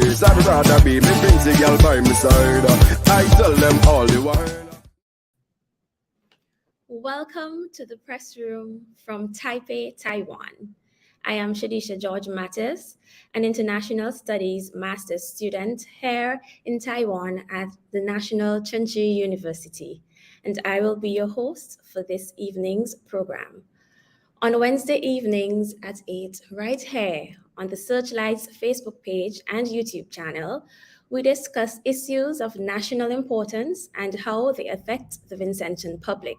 place. I'd rather be me Vincy girl by my side. I tell them all the while. Welcome to the press room from Taipei, Taiwan. I am Shadisha George Mattis, an international studies master's student here in Taiwan at the National Chengchi University, and I will be your host for this evening's program. On Wednesday evenings at 8, right here on the Searchlight's Facebook page and YouTube channel, we discuss issues of national importance and how they affect the Vincentian public.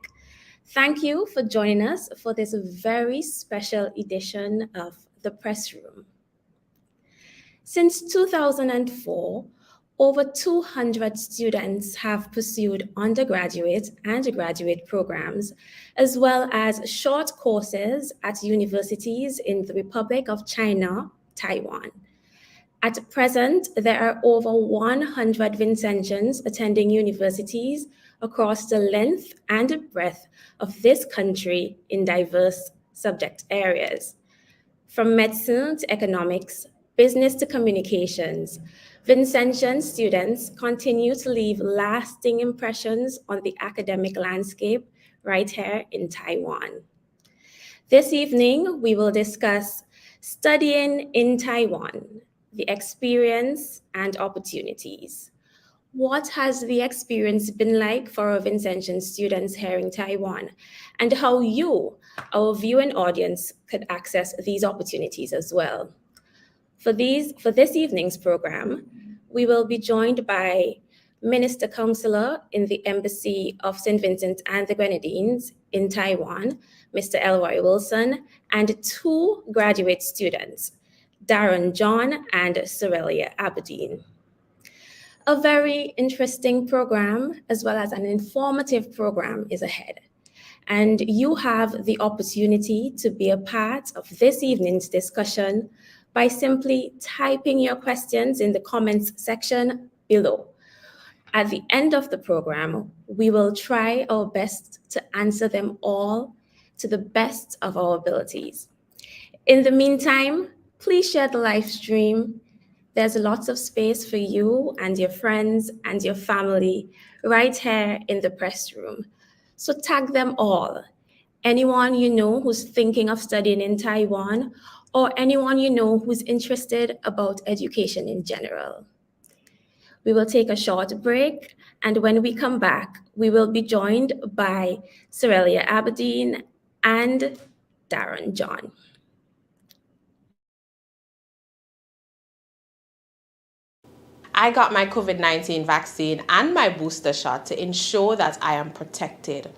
Thank you for joining us for this very special edition of The Press Room. Since 2004, over 200 students have pursued undergraduate and graduate programs, as well as short courses at universities in the Republic of China, Taiwan. At present, there are over 100 Vincentians attending universities across the length and breadth of this country in diverse subject areas. From medicine to economics, business to communications, Vincentian students continue to leave lasting impressions on the academic landscape right here in Taiwan. This evening, we will discuss studying in Taiwan, the experience and opportunities. What has the experience been like for our Vincentian students here in Taiwan, and how you, our viewing audience, could access these opportunities as well? For this evening's program, we will be joined by Minister Counselor in the Embassy of St. Vincent and the Grenadines in Taiwan, Mr. Elroy Wilson, and two graduate students, Darren John and Sorelia Aberdeen. A very interesting program, as well as an informative program, is ahead. And you have the opportunity to be a part of this evening's discussion by simply typing your questions in the comments section below. At the end of the program, we will try our best to answer them all to the best of our abilities. In the meantime, please share the live stream. There's lots of space for you and your friends and your family right here in the press room. So tag them all. Anyone you know who's thinking of studying in Taiwan, or anyone you know who's interested about education in general. We will take a short break, and when we come back, we will be joined by Sorelia Aberdeen and Darren John. I got my COVID-19 vaccine and my booster shot to ensure that I am protected.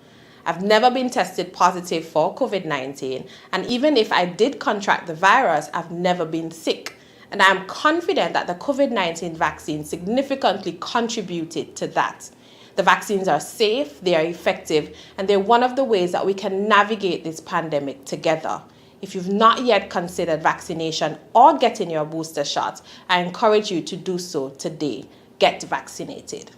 I've never been tested positive for COVID-19, and even if I did contract the virus, I've never been sick. And I am confident that the COVID-19 vaccine significantly contributed to that. The vaccines are safe, they are effective, and they're one of the ways that we can navigate this pandemic together. If you've not yet considered vaccination or getting your booster shot, I encourage you to do so today. Get vaccinated.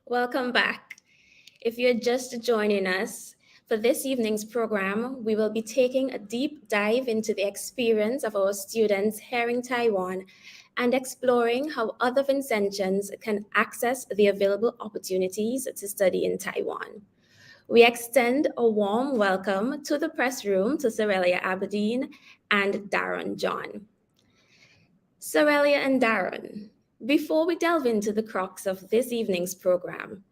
Welcome back. If you're just joining us, for this evening's program, we will be taking a deep dive into the experience of our students here in Taiwan and exploring how other Vincentians can access the available opportunities to study in Taiwan. We extend a warm welcome to the press room to Sorelia Aberdeen and Darren John. Sorelia and Darren, before we delve into the crux of this evening's program,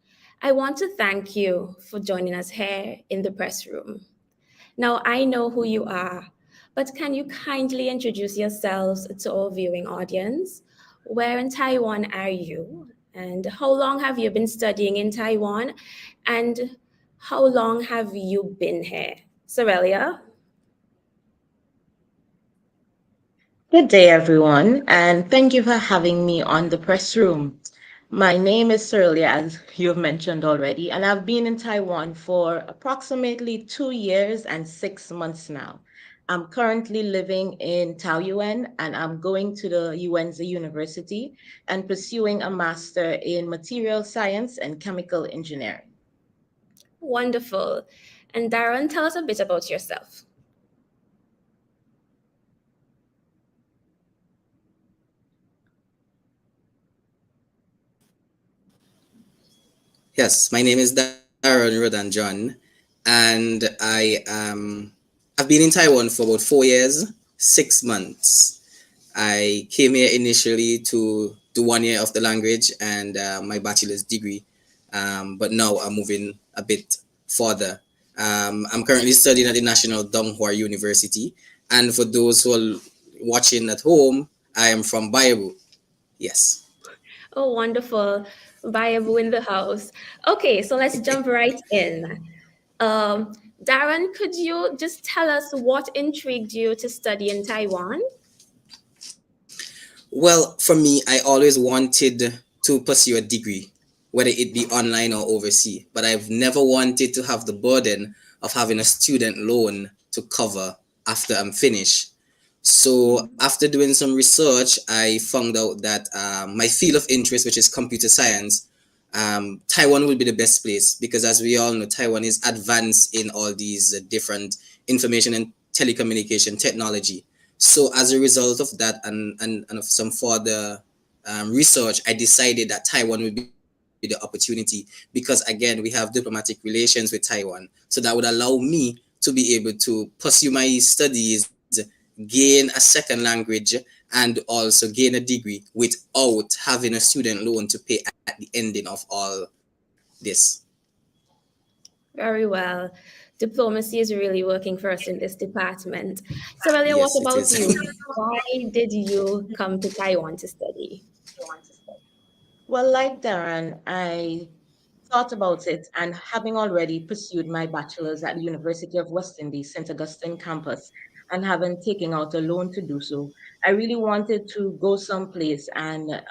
I want to thank you for joining us here in the press room. Now, I know who you are, but can you kindly introduce yourselves to our viewing audience? Where in Taiwan are you? And how long have you been studying in Taiwan? And how long have you been here? Sorelia? Good day, everyone, and thank you for having me on the press room. My name is Surlia, as you've mentioned already, and I've been in Taiwan for approximately 2 years and 6 months now. I'm currently living in Taoyuan, and I'm going to the UNZ University and pursuing a master in material science and chemical engineering. Wonderful. And Darren, tell us a bit about yourself. Yes, my name is Darren Rodan John, and I've been in Taiwan for about 4 years, 6 months. I came here initially to do 1 year of the language and my bachelor's degree, but now I'm moving a bit further. I'm currently studying at the National Donghua University, and for those who are watching at home, I am from Bayabu. Yes. Oh, wonderful. Viable in the house. Okay, so let's jump right in. Um, Darren, could you just tell us what intrigued you to study in Taiwan? Well, for me, I always wanted to pursue a degree, whether it be online or overseas, but I've never wanted to have the burden of having a student loan to cover after I'm finished. So, after doing some research, I found out that my field of interest, which is computer science, Taiwan will be the best place because, as we all know, Taiwan is advanced in all these different information and telecommunication technology. So as a result of that and of some further research, I decided that Taiwan would be the opportunity because again, we have diplomatic relations with Taiwan. So that would allow me to be able to pursue my studies, gain a second language, and also gain a degree without having a student loan to pay at the ending of all this. Very well. Diplomacy is really working for us in this department. So, Elia, what Yes, it about is. you? Why did you come to Taiwan to study? Well, like Darren, I thought about it, and having already pursued my bachelor's at the University of West Indies, St. Augustine campus, and having taken out a loan to do so, I really wanted to go someplace and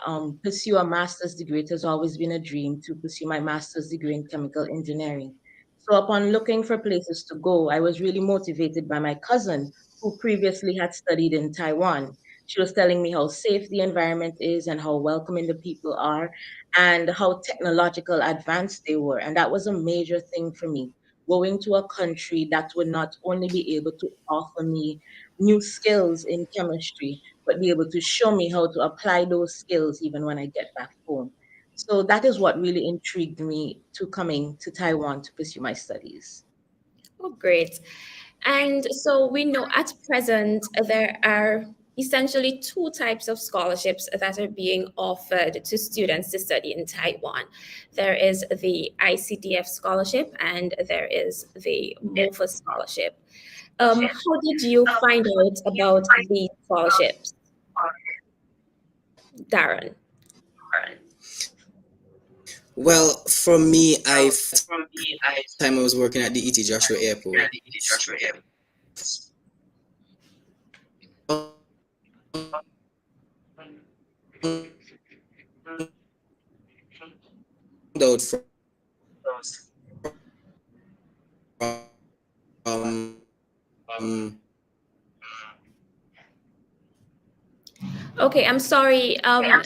pursue a master's degree. It has always been a dream to pursue my master's degree in chemical engineering. So upon looking for places to go, I was really motivated by my cousin who previously had studied in Taiwan. She was telling me how safe the environment is and how welcoming the people are and how technological advanced they were. And that was a major thing for me. Going to a country that would not only be able to offer me new skills in chemistry, but be able to show me how to apply those skills even when I get back home. So that is what really intrigued me to coming to Taiwan to pursue my studies. Oh, great. And so we know at present there are essentially two types of scholarships that are being offered to students to study in Taiwan. There is the ICDF scholarship and there is the MOFA scholarship. How did you find out about these scholarships, Darren? Well, for me, time I was working at the ET Joshua Airport. Found out from Okay, I'm sorry. Dina,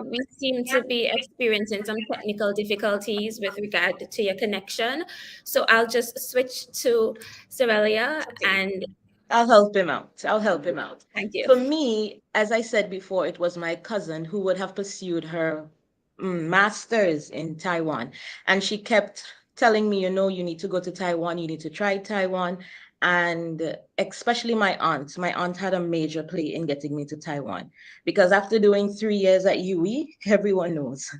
we seem to be experiencing some technical difficulties with regard to your connection. So I'll just switch to Sorelia and I'll help him out. I'll help him out. thank you. For me, as I said before, it was my cousin who would have pursued her master's in Taiwan. And she kept telling me, you know, you need to go to Taiwan, you need to try Taiwan. And especially my aunt. My aunt had a major play in getting me to Taiwan because after doing 3 years at UE, everyone knows.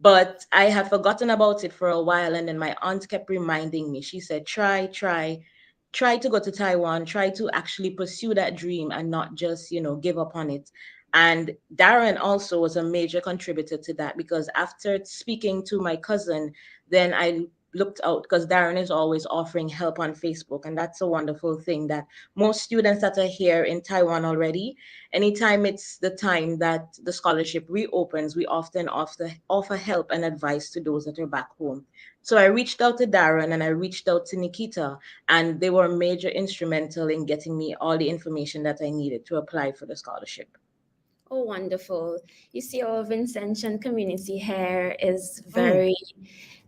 But I had forgotten about it for a while, and then my aunt kept reminding me. She said, try to go to Taiwan, try to actually pursue that dream and not just, give up on it. And Darren also was a major contributor to that because after speaking to my cousin, then I looked out because Darren is always offering help on Facebook. And that's a wonderful thing that most students that are here in Taiwan already, anytime it's the time that the scholarship reopens, we often offer help and advice to those that are back home. So I reached out to Darren and I reached out to Nikita, and they were major instrumental in getting me all the information that I needed to apply for the scholarship. Oh, wonderful. You see, our Vincentian community here is Mm. very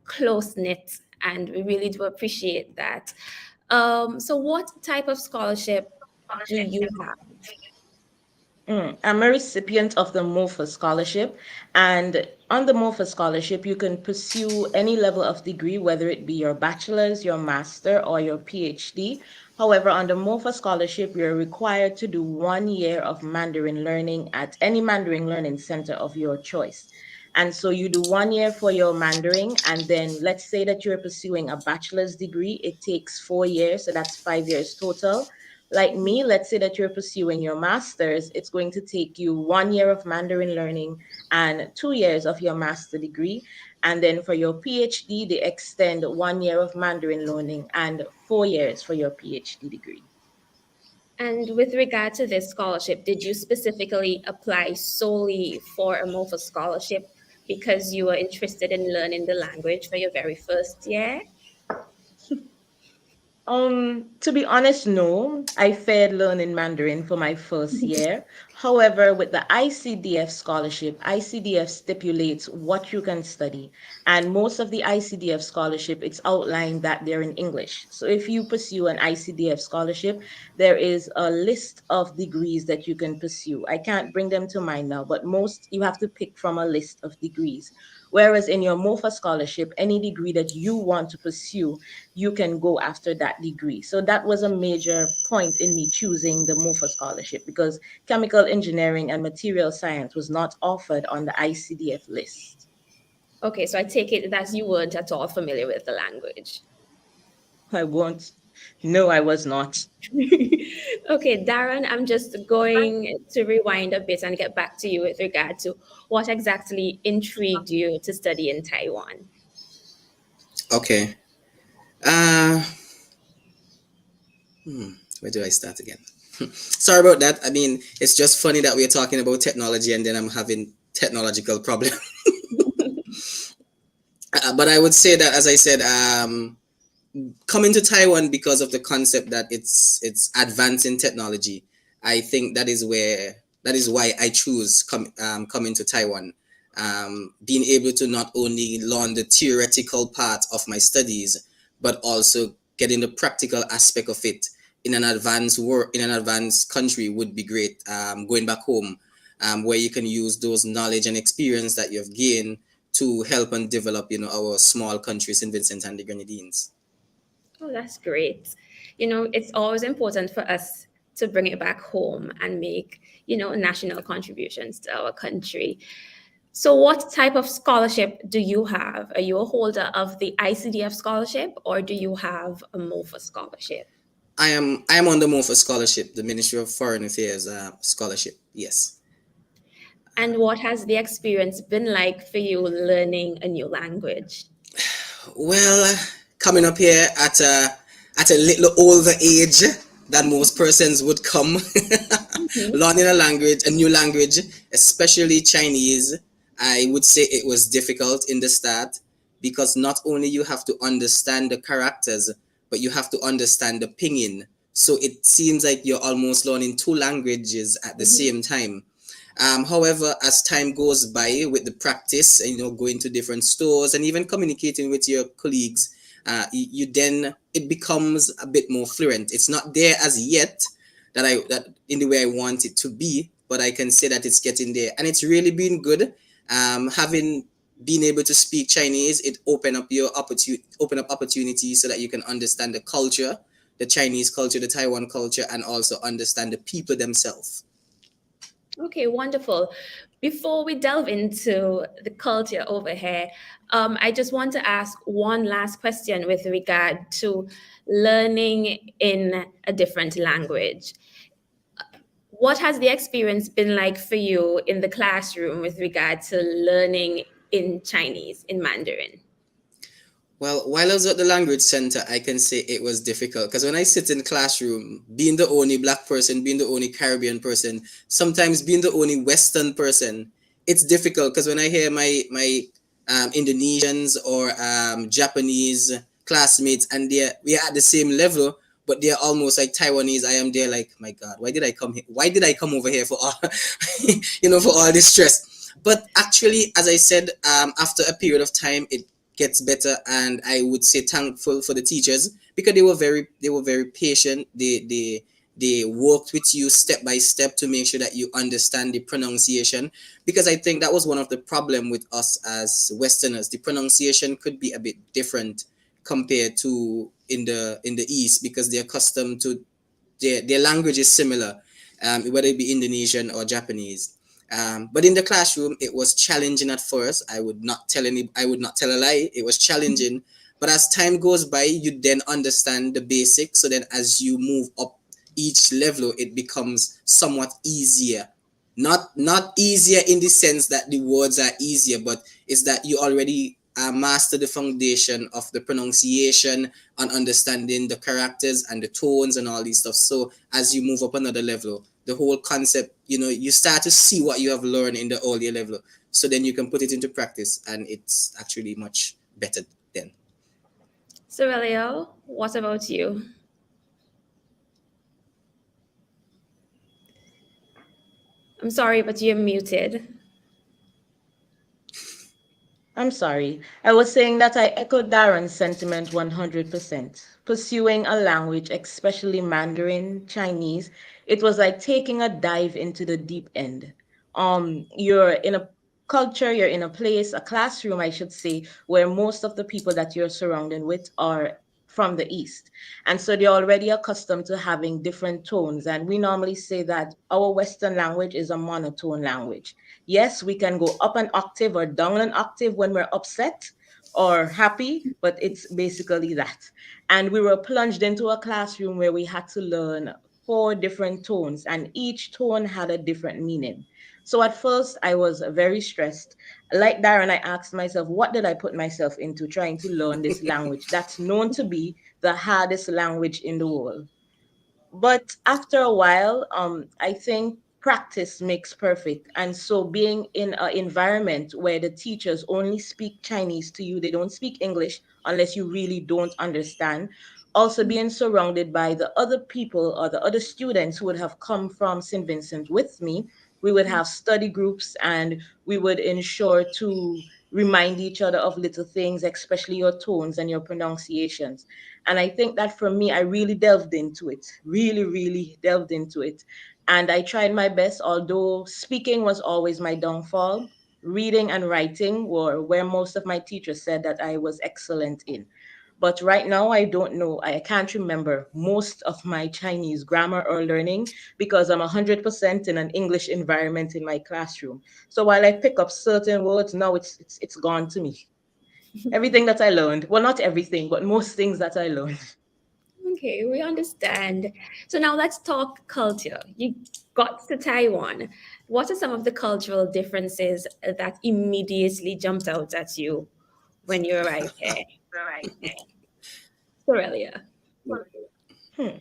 close knit, and we really do appreciate that. So, what type of scholarship do you have? I'm a recipient of the MOFA scholarship. And on the MOFA scholarship, you can pursue any level of degree, whether it be your bachelor's, your master, or your PhD. However, on the MOFA scholarship, you're required to do 1 year of Mandarin learning at any Mandarin learning center of your choice. And so you do 1 year for your Mandarin, and then let's say that you're pursuing a bachelor's degree, it takes 4 years, so that's 5 years total. Like me, let's say that you're pursuing your master's, it's going to take you 1 year of Mandarin learning and 2 years of your master degree. And then for your PhD, they extend 1 year of Mandarin learning and 4 years for your PhD degree. And with regard to this scholarship, did you specifically apply solely for a MOFA scholarship because you were interested in learning the language for your very first year? To be honest, no. I fared learning Mandarin for my first year. However, with the ICDF scholarship, ICDF stipulates what you can study. And most of the ICDF scholarship, it's outlined that they're in English. So if you pursue an ICDF scholarship, there is a list of degrees that you can pursue. I can't bring them to mind now, but most you have to pick from a list of degrees. Whereas in your MOFA scholarship, any degree that you want to pursue, you can go after that degree. So that was a major point in me choosing the MOFA scholarship because chemical engineering and material science was not offered on the ICDF list. Okay, so I take it that you weren't at all familiar with the language. I won't. No, I was not. Okay, Darren, I'm just going to rewind a bit and get back to you with regard to what exactly intrigued you to study in Taiwan. Okay. Uh, where do I start again? Sorry about that. I mean, it's just funny that we're talking about technology and then I'm having technological problem. But I would say that, as I said, coming to Taiwan because of the concept that it's advancing technology. I think that is why I choose coming to Taiwan. Being able to not only learn the theoretical part of my studies, but also getting the practical aspect of it in an advanced country would be great. Going back home, where you can use those knowledge and experience that you've gained to help and develop, our small country, St. Vincent and the Grenadines. Oh, that's great. It's always important for us to bring it back home and make, national contributions to our country. So, what type of scholarship do you have? Are you a holder of the ICDF scholarship or do you have a MOFA scholarship? I am on the MOFA scholarship, the Ministry of Foreign Affairs scholarship. Yes. And what has the experience been like for you learning a new language? Well, coming up here at a little older age than most persons would come, learning a new language, especially Chinese, I would say it was difficult in the start because not only you have to understand the characters, but you have to understand the pinyin. So it seems like you're almost learning two languages at the same time. However, as time goes by with the practice, and going to different stores and even communicating with your colleagues, you then it becomes a bit more fluent. It's not there as yet that in the way I want it to be, but I can say that it's getting there, and it's really been good. Having been able to speak Chinese, it open up opportunities so that you can understand the culture, the Chinese culture, the Taiwan culture, and also understand the people themselves. Okay, wonderful. Before we delve into the culture over here, I just want to ask one last question with regard to learning in a different language. What has the experience been like for you in the classroom with regard to learning in Chinese, in Mandarin? Well, while I was at the language center, I can say it was difficult because when I sit in the classroom, being the only black person, being the only Caribbean person, sometimes being the only Western person, it's difficult because when I hear my Indonesians or Japanese classmates and we are at the same level, but they're almost like Taiwanese. I am there like, my God, why did I come here? Why did I come over here for all, for all this stress? But actually, as I said, after a period of time, it gets better, and I would say thankful for the teachers because they were very patient. They worked with you step by step to make sure that you understand the pronunciation, because I think that was one of the problem with us as Westerners. The pronunciation could be a bit different compared to in the East, because they're accustomed to their language is similar, whether it be Indonesian or Japanese. But in the classroom, it was challenging at first. I would not tell a lie. It was challenging, but as time goes by, you then understand the basics. So then, as you move up each level, it becomes somewhat easier. Not easier in the sense that the words are easier, but it's that you already master the foundation of the pronunciation and understanding the characters and the tones and all these stuff. So as you move up another level, the whole concept, you start to see what you have learned in the earlier level. So then you can put it into practice, and it's actually much better then. Sorelio, what about you? I'm sorry, but you're muted. I'm sorry. I was saying that I echo Darren's sentiment 100%. Pursuing a language, especially Mandarin, Chinese, it was like taking a dive into the deep end. You're in a culture, you're in a place, a classroom, I should say, where most of the people that you're surrounded with are from the East. And so they're already accustomed to having different tones. And we normally say that our Western language is a monotone language. Yes, we can go up an octave or down an octave when we're upset or happy, but it's basically that. And we were plunged into a classroom where we had to learn four different tones, and each tone had a different meaning. So at first, I was very stressed. Like Darren, I asked myself, what did I put myself into trying to learn this language that's known to be the hardest language in the world? But after a while, I think practice makes perfect. And so being in an environment where the teachers only speak Chinese to you, they don't speak English unless you really don't understand. Also being surrounded by the other people or the other students who would have come from St. Vincent with me, we would have study groups, and we would ensure to remind each other of little things, especially your tones and your pronunciations. And I think that for me, I really delved into it, really, really delved into it. And I tried my best, although speaking was always my downfall. Reading and writing were where most of my teachers said that I was excellent in. But right now, I don't know. I can't remember most of my Chinese grammar or learning because I'm 100% in an English environment in my classroom. So while I pick up certain words, now it's gone to me. Everything that I learned, well, not everything, but most things that I learned. Okay, we understand. So now let's talk culture. You got to Taiwan. What are some of the cultural differences that immediately jumped out at you when you arrived here? Aurelia. Hmm.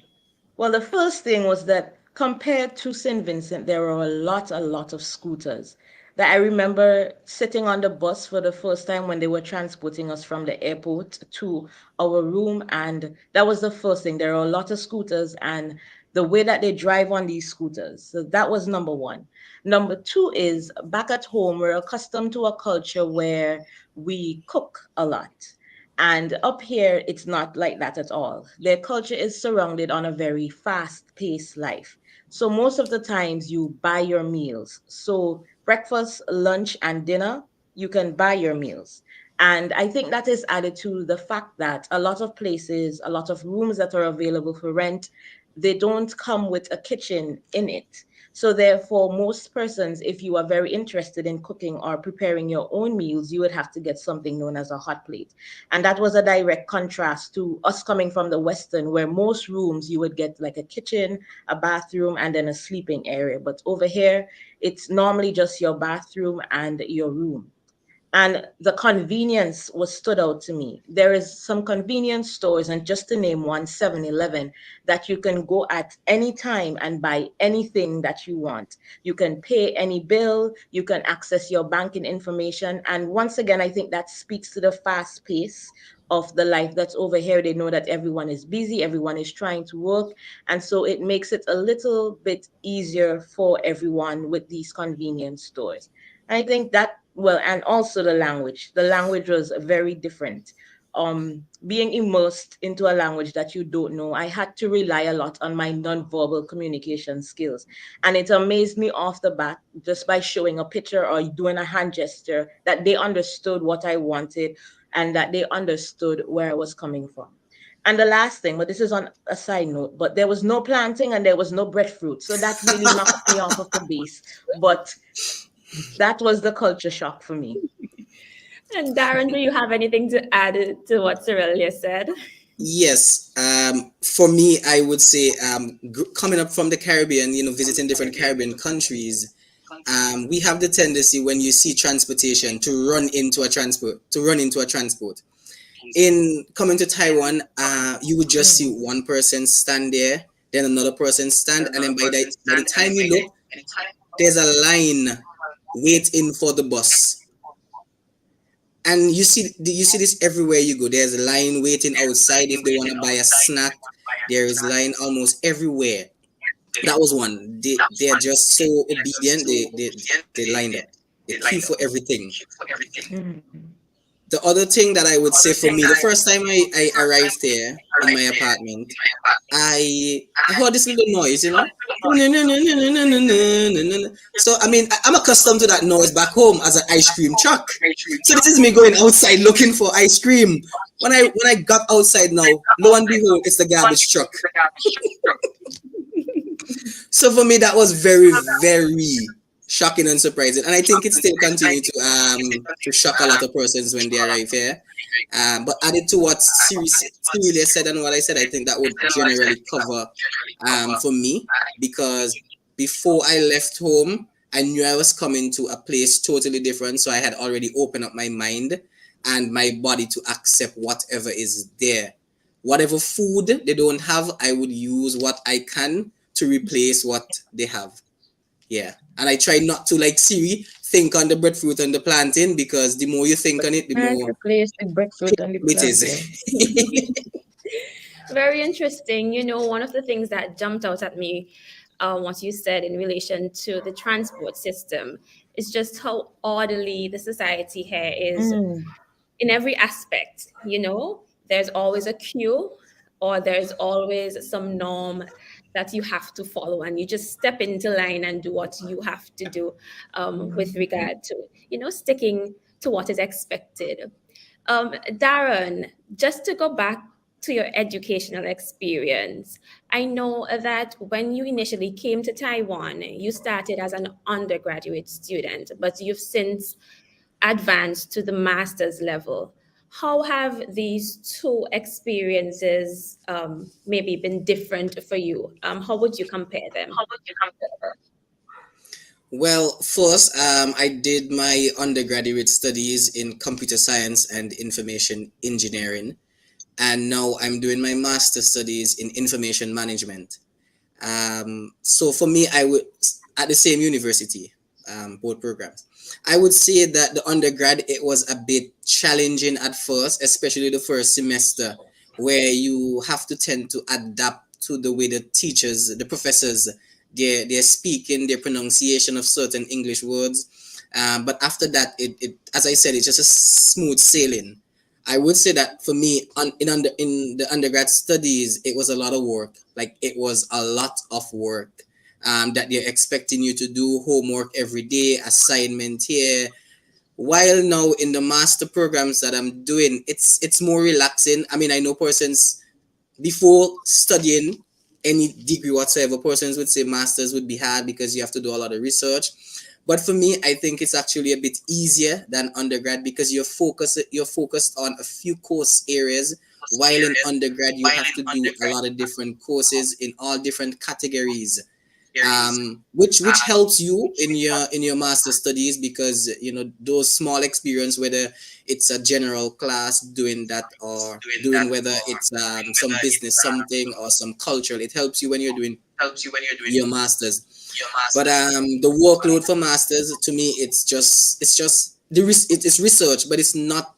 Well, the first thing was that compared to St. Vincent, there were a lot of scooters. That I remember sitting on the bus for the first time when they were transporting us from the airport to our room, and that was the first thing. There were a lot of scooters, and the way that they drive on these scooters. So that was number one. Number two is back at home, we're accustomed to a culture where we cook a lot. And up here, it's not like that at all. Their culture is surrounded on a very fast paced life. So most of the times you buy your meals. So breakfast, lunch, and dinner, you can buy your meals. And I think that is added to the fact that a lot of places, a lot of rooms that are available for rent, they don't come with a kitchen in it. So therefore, most persons, if you are very interested in cooking or preparing your own meals, you would have to get something known as a hot plate. And that was a direct contrast to us coming from the Western, where most rooms you would get like a kitchen, a bathroom, and then a sleeping area. But over here, it's normally just your bathroom and your room. And the convenience was stood out to me. There is some convenience stores, and just to name one, 7-Eleven, that you can go at any time and buy anything that you want. You can pay any bill, you can access your banking information. And once again, I think that speaks to the fast pace of the life that's over here. They know that everyone is busy, everyone is trying to work. And so it makes it a little bit easier for everyone with these convenience stores. I think that, well, and also the language. The language was very different. Being immersed into a language that you don't know, I had to rely a lot on my nonverbal communication skills. And it amazed me off the bat, just by showing a picture or doing a hand gesture, that they understood what I wanted and that they understood where I was coming from. And the last thing, but this is on a side note, but there was no planting and there was no breadfruit. So that really knocked me off of the base. But that was the culture shock for me. And Darren, do you have anything to add to what Cyrilia said? Yes. For me, I would say coming up from the Caribbean, visiting different Caribbean countries, we have the tendency when you see transportation to run into a transport. In coming to Taiwan, you would just see one person stand there, then another person stand, and then by the time you look, there's a line waiting for the bus. And you see this everywhere you go. There's a line waiting outside if they want to buy a snack. There is line almost everywhere. That was one. They are just so obedient. They lined up. They queue for everything. The other thing that I would say for me, the first time I arrived there in my apartment, I heard this little noise, So I mean, I'm accustomed to that noise back home as an ice cream truck. So this is me going outside looking for ice cream. When I got outside now, lo and behold, it's the garbage truck. So for me, that was very, very shocking and surprising, and I think it still continues to shock a lot of persons when they arrive here. But added to what Cyrilia said and what I said, I think that would generally cover for me, because before I left home, I knew I was coming to a place totally different, so I had already opened up my mind and my body to accept whatever is there. Whatever food they don't have, I would use what I can to replace what they have. Yeah, and I try not to, like Siri, think on the breadfruit and the plantain, because the more you think on it, the more replace the breadfruit and the it is. Very interesting. One of the things that jumped out at me, what you said in relation to the transport system, is just how orderly the society here is in every aspect. There's always a queue, or there's always some norm that you have to follow, and you just step into line and do what you have to do, with regard to sticking to what is expected. Darren, just to go back to your educational experience, I know that when you initially came to Taiwan, you started as an undergraduate student, but you've since advanced to the master's level. How have these two experiences maybe been different for you? How would you compare them? Well, first, I did my undergraduate studies in computer science and information engineering, and now I'm doing my master studies in information management. So for me, I would, at the same university, both programs, I would say that the undergrad, it was a bit challenging at first, especially the first semester, where you have to tend to adapt to the way the teachers, the professors, they're speaking, their pronunciation of certain English words. But after that, it as I said, it's just a smooth sailing. I would say that for me, in the undergrad studies, it was a lot of work. Like it was a lot of work. That they're expecting you to do homework every day, assignment here. While now in the master programs that I'm doing, it's more relaxing. I mean, I know persons before studying any degree whatsoever, persons would say masters would be hard because you have to do a lot of research. But for me, I think it's actually a bit easier than undergrad because you're focused on a few course areas. While in undergrad, you have to do a lot of different courses in all different categories, which helps you in your master studies because you know those small experience, whether it's a general class doing that or doing whether it's some business something or some cultural, it helps you when you're doing your masters. But the workload for masters to me, it's just it's research, but it's not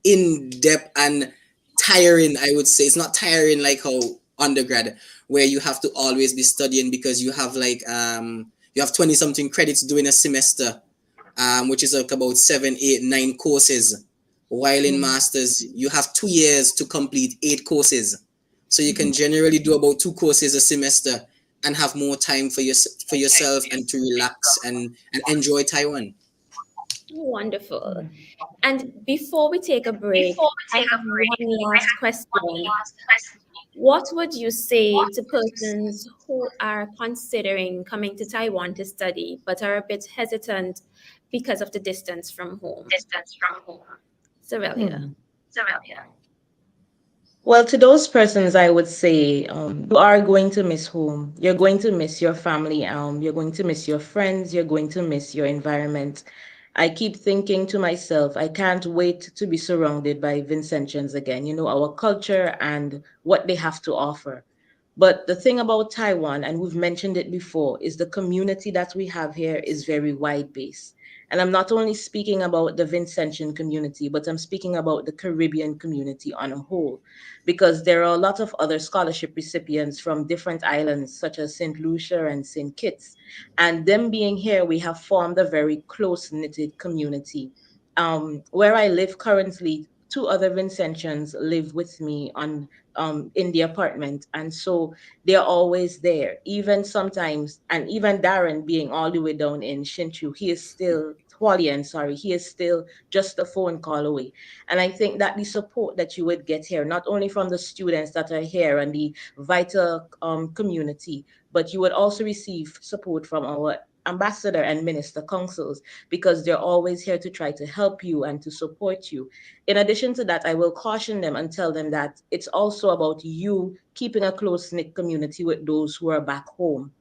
in depth and tiring. I would say it's not tiring like how undergrad, where you have to always be studying because you have like you have 20 something credits doing a semester, which is like about 7, 8, 9 courses. While in masters, you have 2 years to complete 8 courses, so you can generally do about 2 courses a semester and have more time for yourself and to relax and enjoy Taiwan. Wonderful. And before we take a break, I have one last question. What would you say to persons who are considering coming to Taiwan to study but are a bit hesitant because of the distance from home? Cerelia. Hmm. Well, to those persons, I would say you are going to miss home. You're going to miss your family. You're going to miss your friends. You're going to miss your environment. I keep thinking to myself, I can't wait to be surrounded by Vincentians again, you know, our culture and what they have to offer. But the thing about Taiwan, and we've mentioned it before, is the community that we have here is very wide based. And I'm not only speaking about the Vincentian community, but I'm speaking about the Caribbean community on a whole, because there are a lot of other scholarship recipients from different islands, such as St. Lucia and St. Kitts. And them being here, we have formed a very close knitted community. Where I live currently, two other Vincentians live with me on in the apartment, and so they're always there. Even sometimes, and even Darren being all the way down in Shinchu, he is still Hualien, sorry, he is still just a phone call away. And I think that the support that you would get here, not only from the students that are here and the vital community, but you would also receive support from our ambassador and minister councils, because they're always here to try to help you and to support you. In addition to that, I will caution them and tell them that it's also about you keeping a close knit community with those who are back home.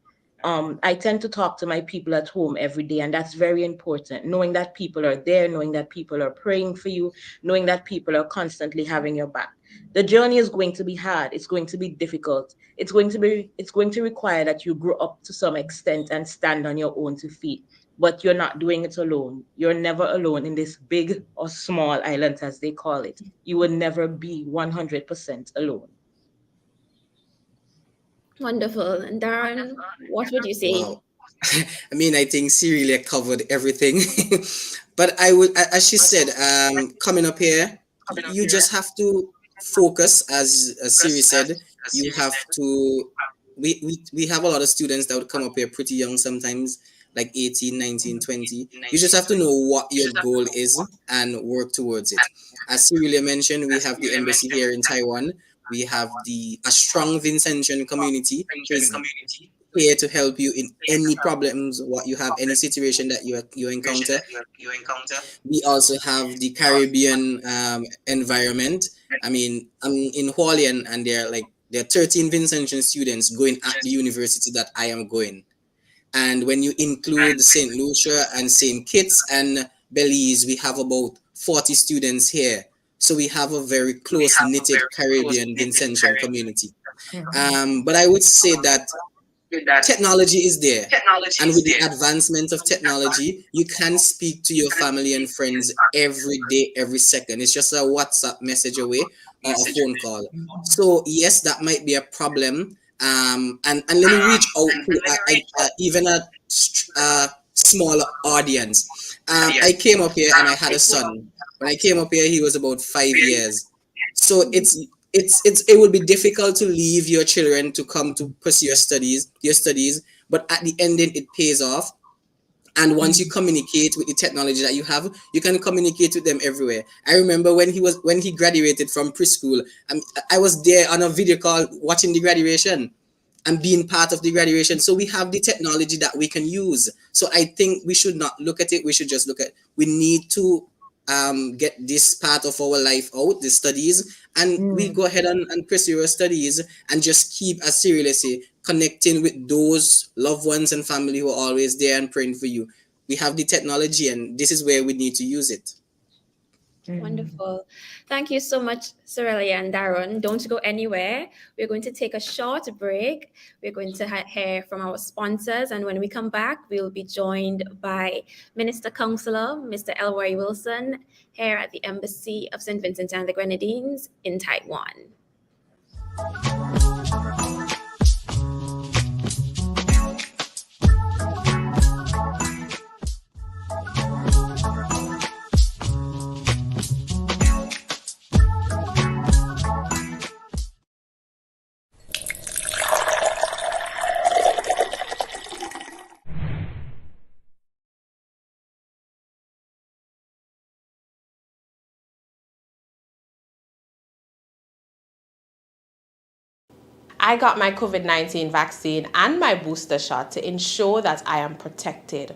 I tend to talk to my people at home every day, and that's very important. Knowing that people are there, knowing that people are praying for you, knowing that people are constantly having your back. The journey is going to be hard. It's going to be difficult. It's going to require that you grow up to some extent and stand on your own 2 feet. But you're not doing it alone. You're never alone in this big or small island, as they call it. You will never be 100% alone. Wonderful. And Darren, what would you say? Wow. I mean, I think Cyril covered everything. But I would, as she said, coming up here, you just have to focus, as Siri said. You have to. We have a lot of students that would come up here pretty young sometimes, like 18, 19, 20. You just have to know what your goal is and work towards it. As Cyril mentioned, we have the embassy here in Taiwan. We have a strong Vincentian community who is here to help you in any problems what you have, any situation that you encounter. We also have the Caribbean environment. I mean, I'm in Hualien, and there are 13 Vincentian students going at the university that I am going. And when you include St. Lucia and St. Kitts and Belize, we have about 40 students here. So we have a very close knitted Caribbean Vincentian community. Mhm. But I would say that technology is there. And with the advancement of technology, you can speak to your family and friends every day, every second. It's just a WhatsApp message away or a phone call. So yes, that might be a problem. And let me reach out to even a smaller audience. I came up here and I had a son. When I came up here, he was about 5 years. So it would be difficult to leave your children to come to pursue your studies, but at the ending it pays off. And once you communicate with the technology that you have, you can communicate with them everywhere. I remember when he graduated from preschool, I was there on a video call watching the graduation and being part of the graduation. So we have the technology that we can use. So I think we should not look at it. We should just look at, we need to get this part of our life out, the studies, and we go ahead and pursue our studies and just keep, as seriously, connecting with those loved ones and family who are always there and praying for you. We have the technology and this is where we need to use it. Wonderful. Thank you so much, Sorelia and Darren. Don't go anywhere. We're going to take a short break. We're going to hear from our sponsors. And when we come back, we'll be joined by Minister Counselor, Mr. Elroy Wilson, here at the Embassy of St. Vincent and the Grenadines in Taiwan. I got my COVID-19 vaccine and my booster shot to ensure that I am protected.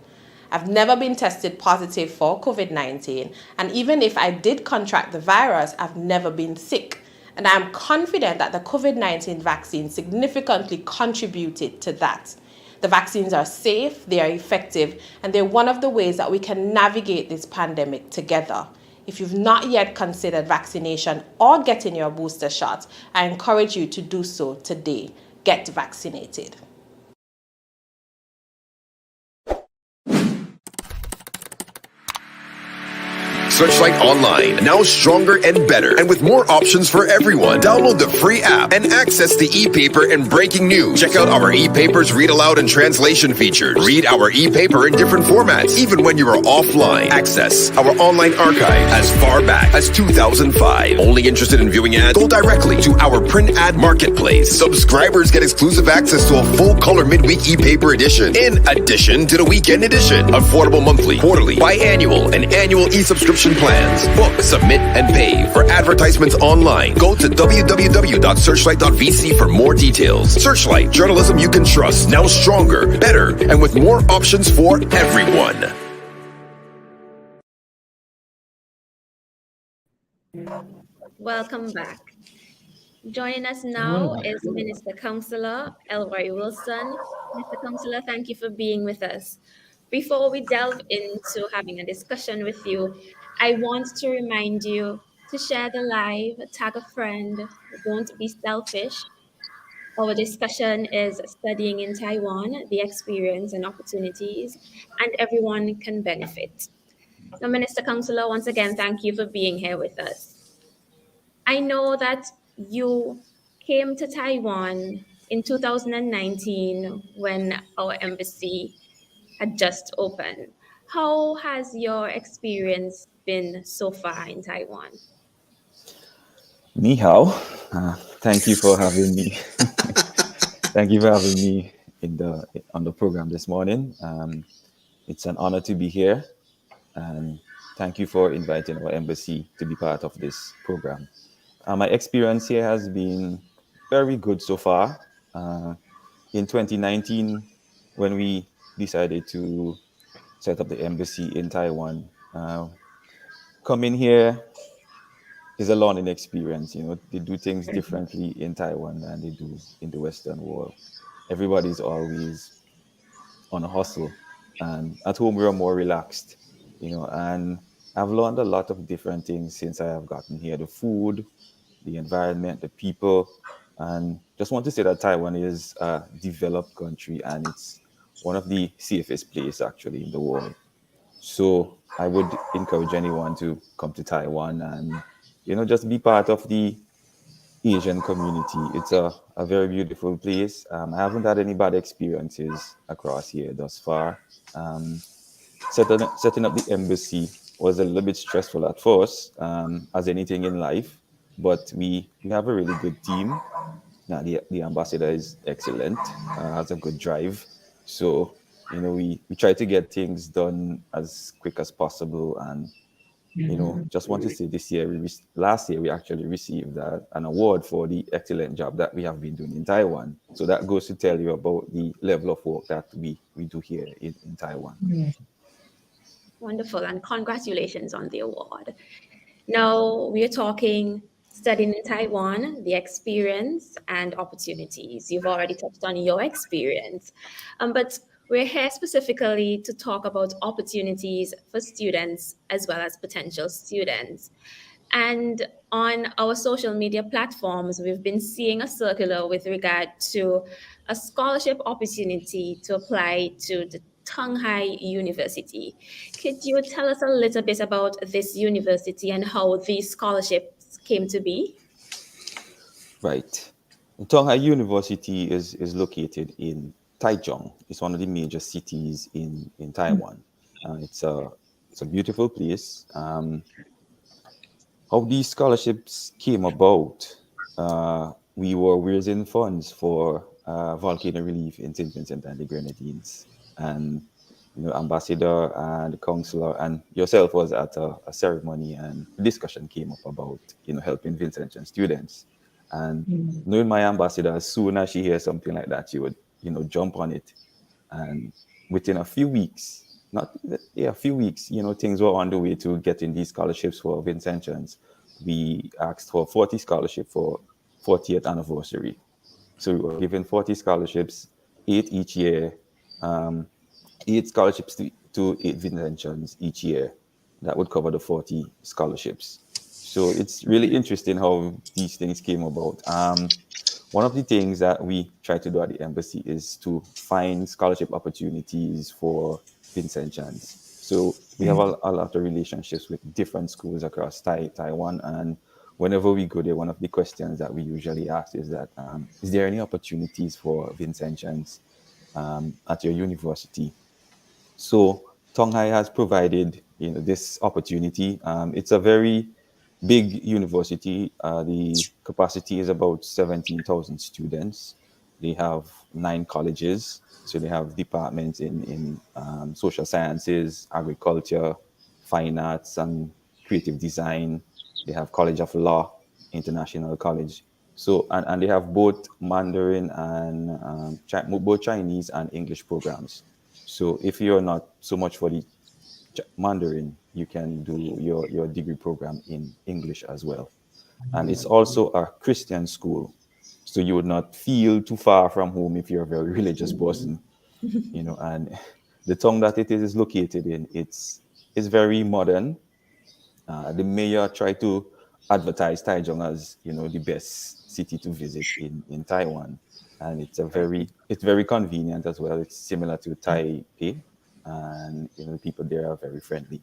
I've never been tested positive for COVID-19, and even if I did contract the virus, I've never been sick. And I'm confident that the COVID-19 vaccine significantly contributed to that. The vaccines are safe, they are effective, and they're one of the ways that we can navigate this pandemic together. If you've not yet considered vaccination or getting your booster shot, I encourage you to do so today. Get vaccinated. Searchlight Online, now stronger and better, and with more options for everyone. Download the free app and access the e-paper and breaking news. Check out our e-papers read aloud and translation features. Read our e-paper in different formats, even when you are offline. Access our online archive as far back as 2005. Only interested in viewing ads? Go directly to our print ad marketplace. Subscribers get exclusive access to a full-color midweek e-paper edition, in addition to the weekend edition. Affordable monthly, quarterly, biannual, and annual e-subscription plans. Book, submit, and pay for advertisements online. Go to www.searchlight.vc for more details. Searchlight, journalism you can trust. Now stronger, better, and with more options for everyone. Welcome back. Joining us now is Minister Counselor Elroy Wilson. Mr. Counselor, thank you for being with us. Before we delve into having a discussion with you, I want to remind you to share the live, tag a friend, don't be selfish. Our discussion is studying in Taiwan, the experience and opportunities, and everyone can benefit. Now, Minister Counselor, once again, thank you for being here with us. I know that you came to Taiwan in 2019 when our embassy had just opened. How has your experience been so far in Taiwan? Ni hao. Thank you for having me. Thank you for having me on the program this morning. It's an honor to be here, and thank you for inviting our embassy to be part of this program. My experience here has been very good so far. In 2019, when we decided to set up the embassy in Taiwan, coming here is a learning experience. You know, they do things differently in Taiwan than they do in the Western world. Everybody's always on a hustle, and at home we're more relaxed, you know, and I've learned a lot of different things since I have gotten here: the food, the environment, the people, And just want to say that Taiwan is a developed country and it's one of the safest places actually in the world. So I would encourage anyone to come to Taiwan and, just be part of the Asian community. It's a very beautiful place. I haven't had any bad experiences across here thus far. Setting up the embassy was a little bit stressful at first, as anything in life, but we have a really good team. Now, the ambassador is excellent, has a good drive. So, we try to get things done as quick as possible. And, just want to say last year, we actually received an award for the excellent job that we have been doing in Taiwan. So that goes to tell you about the level of work that we do here in Taiwan. Wonderful, and congratulations on the award. Now we're talking studying in Taiwan, the experience and opportunities. You've already touched on your experience, but we're here specifically to talk about opportunities for students as well as potential students. And on our social media platforms, we've been seeing a circular with regard to a scholarship opportunity to apply to the Tonghai University. Could you tell us a little bit about this university and how these scholarships came to be? Right. Tonghai University is located in Taichung. It's one of the major cities in Taiwan. It's a beautiful place. How these scholarships came about, we were raising funds for volcano relief in St. Vincent and the Grenadines. And, ambassador and the counselor and yourself was at a ceremony, and a discussion came up about, helping Vincentian students. And knowing my ambassador, as soon as she hears something like that, she would, jump on it. And within a few weeks, a few weeks, things were on the way to getting these scholarships for Vincentians. We asked for 40 scholarships for 40th anniversary. So we were given 40 scholarships, 8 each year, 8 scholarships to 8 Vincentians each year. That would cover the 40 scholarships. So it's really interesting how these things came about. One of the things that we try to do at the embassy is to find scholarship opportunities for Vincentians. So we have a lot of relationships with different schools across Taiwan. And whenever we go there, one of the questions that we usually ask is that, is there any opportunities for Vincentians at your university? So Tonghai has provided, this opportunity. It's a very big university. The capacity is about 17,000 students. They have 9 colleges. So they have departments in social sciences, agriculture, fine arts, and creative design. They have College of Law, International College. So, and they have both Mandarin and both Chinese and English programs. So if you're not so much for the Mandarin, you can do your degree program in English as well. And it's also a Christian school. So you would not feel too far from home if you're a very religious person, and the town that it is located in, it's very modern. The mayor tried to advertise Taichung as, the best city to visit in Taiwan. And it's very convenient as well. It's similar to Taipei, and the people there are very friendly.